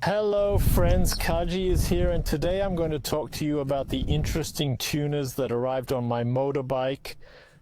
Hello friends, Kaji is here, and today I'm going to talk to you about the interesting tuners that arrived on my motorbike.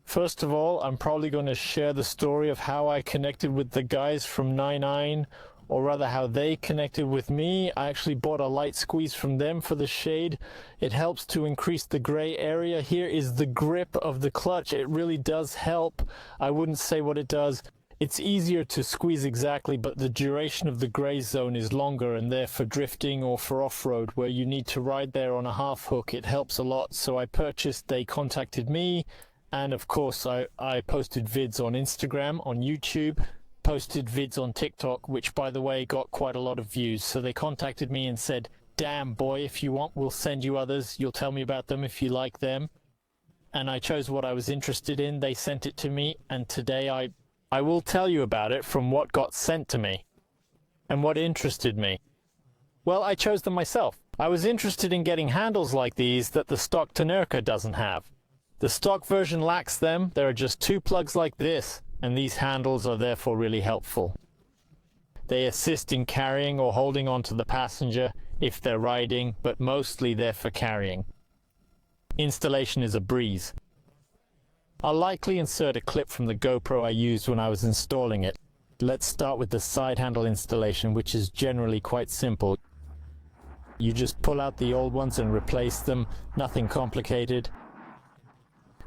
First of all, I'm probably going to share the story of how I connected with the guys from 99, or rather how they connected with me. I actually bought a light squeeze from them for the shade. It helps to increase the gray area. Here is the grip of the clutch. It really does help. I wouldn't say what it does. It's easier to squeeze exactly, but the duration of the gray zone is longer, and there for drifting or for off-road where you need to ride there on a half hook, it helps a lot. So I purchased, they contacted me, and of course I posted vids on Instagram, on YouTube, posted vids on TikTok, which by the way got quite a lot of views. So they contacted me and said, damn boy, if you want we'll send you others, you'll tell me about them if you like them. And I chose what I was interested in. They sent it to me, and today I will tell you about it from what got sent to me and what interested me. Well, I chose them myself. I was interested in getting handles like these that the stock Tenere doesn't have. The stock version lacks them. There are just two plugs like this, and these handles are therefore really helpful. They assist in carrying or holding onto the passenger if they're riding, but mostly they're for carrying. Installation is a breeze. I'll likely insert a clip from the GoPro I used when I was installing it. Let's start with the side handle installation, which is generally quite simple. You just pull out the old ones and replace them, nothing complicated.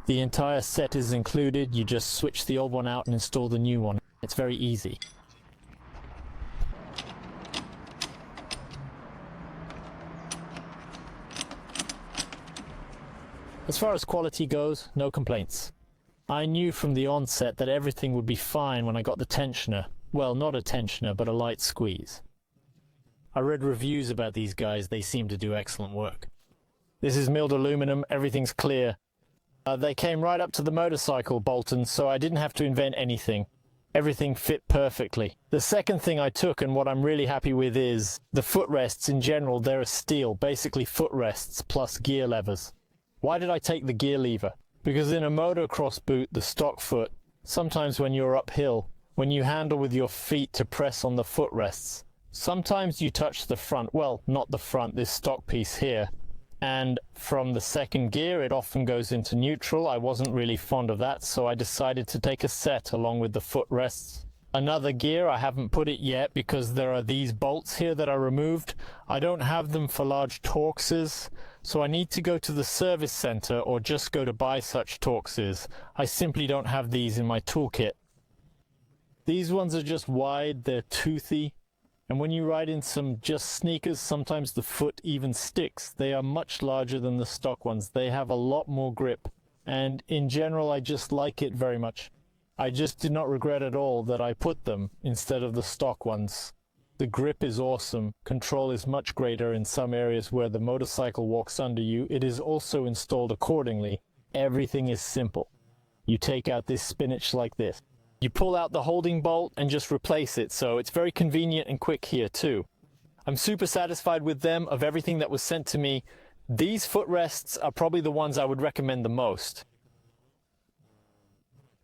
The entire set is included. You just switch the old one out and install the new one. It's very easy. As far as quality goes, no complaints. I knew from the onset that everything would be fine when I got the tensioner. Well, not a tensioner, but a light squeeze. I read reviews about these guys. They seem to do excellent work. This is milled aluminum. Everything's clear. They came right up to the motorcycle bolt-ons, so I didn't have to invent anything. Everything fit perfectly. The second thing I took, and what I'm really happy with, is the footrests in general. They're a steel, basically footrests plus gear levers. Why did I take the gear lever? Because in a motocross boot, the stock foot, sometimes when you're uphill, when you handle with your feet to press on the footrests, sometimes you touch the front, well, not the front, this stock piece here, and from the second gear it often goes into neutral. I wasn't really fond of that, so I decided to take a set along with the footrests. Another gear, I haven't put it yet because there are these bolts here that are removed. I don't have them for large Torxes, so I need to go to the service center or just go to buy such Torxes. I simply don't have these in my toolkit. These ones are just wide, they're toothy, and when you ride in some just sneakers, sometimes the foot even sticks. They are much larger than the stock ones. They have a lot more grip, and in general I just like it very much. I just did not regret at all that I put them instead of the stock ones. The grip is awesome. Control is much greater in some areas where the motorcycle walks under you. It is also installed accordingly. Everything is simple. You take out this spinach like this. You pull out the holding bolt and just replace it, so it's very convenient and quick here too. I'm super satisfied with them. Of everything that was sent to me, these footrests are probably the ones I would recommend the most.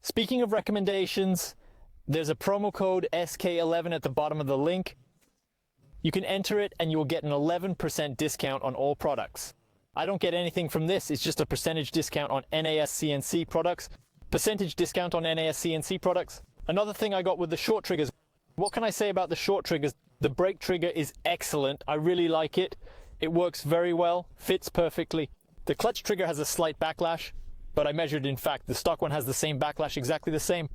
Speaking of recommendations, there's a promo code SK11 at the bottom of the link. You can enter it and you'll get an 11% discount on all products. I don't get anything from this, it's just a percentage discount on NiceCNC products. Percentage discount on NiceCNC products. Another thing I got with the short triggers. What can I say about the short triggers? The brake trigger is excellent. I really like it. It works very well, fits perfectly. The clutch trigger has a slight backlash, but I measured, in fact, the stock one has the same backlash, exactly the same.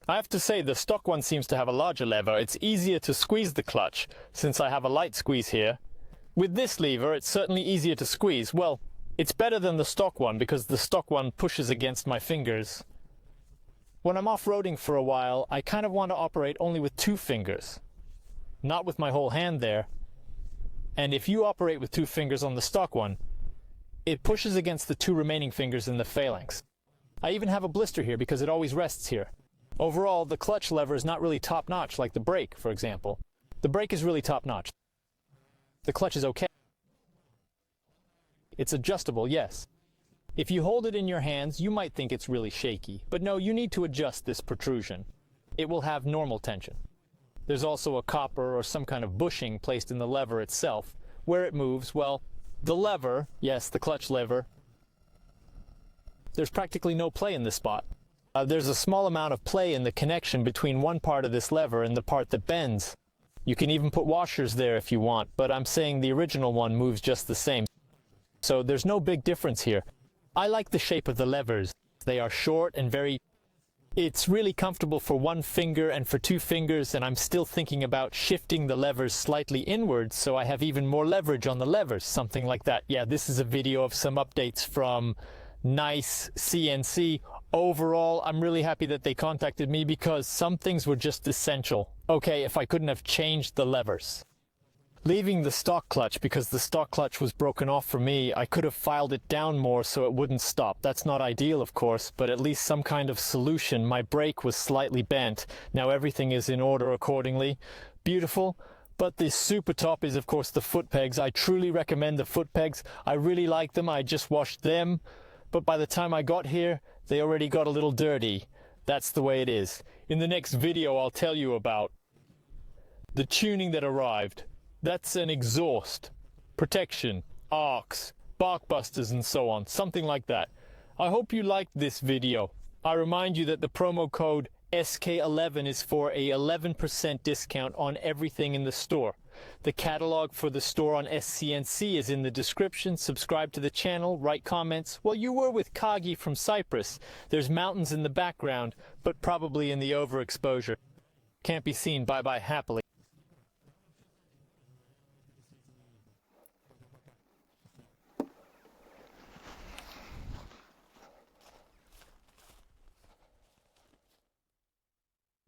I have to say the stock one seems to have a larger lever. It's easier to squeeze the clutch since I have a light squeeze here. With this lever, it's certainly easier to squeeze. Well, it's better than the stock one because the stock one pushes against my fingers. When I'm off-roading for a while, I kind of want to operate only with two fingers, not with my whole hand there. And if you operate with two fingers on the stock one, it pushes against the two remaining fingers in the phalanx. I even have a blister here because it always rests here. Overall, the clutch lever is not really top-notch like the brake, for example. The brake is really top-notch. The clutch is okay. It's adjustable, yes. If you hold it in your hands, you might think it's really shaky, but no, you need to adjust this protrusion. It will have normal tension. There's also a copper or some kind of bushing placed in the lever itself. Where it moves, well, the lever, yes, the clutch lever, there's practically no play in this spot. There's a small amount of play in the connection between one part of this lever and the part that bends. You can even put washers there if you want, but I'm saying the original one moves just the same. So there's no big difference here. I like the shape of the levers. They are short and it's really comfortable for one finger and for two fingers, and I'm still thinking about shifting the levers slightly inwards so I have even more leverage on the levers, something like that. Yeah, this is a video of some updates from NiceCNC. Overall, I'm really happy that they contacted me because some things were just essential. Okay, if I couldn't have changed the levers. Leaving the stock clutch, because the stock clutch was broken off for me, I could have filed it down more so it wouldn't stop. That's not ideal, of course, but at least some kind of solution. My brake was slightly bent. Now everything is in order accordingly. Beautiful. But the super top is, of course, the foot pegs. I truly recommend the foot pegs. I really like them. I just washed them. But by the time I got here, they already got a little dirty. That's the way it is. In the next video, I'll tell you about the tuning that arrived. That's an exhaust, protection, arcs, bark busters and so on, something like that. I hope you liked this video. I remind you that the promo code SK11 is for a 11% discount on everything in the store. The catalog for the store on NiceCNC is in the description. Subscribe to the channel, write comments. Well, you were with Kagi from Cyprus. There's mountains in the background, but probably in the overexposure. Can't be seen. Bye-bye happily.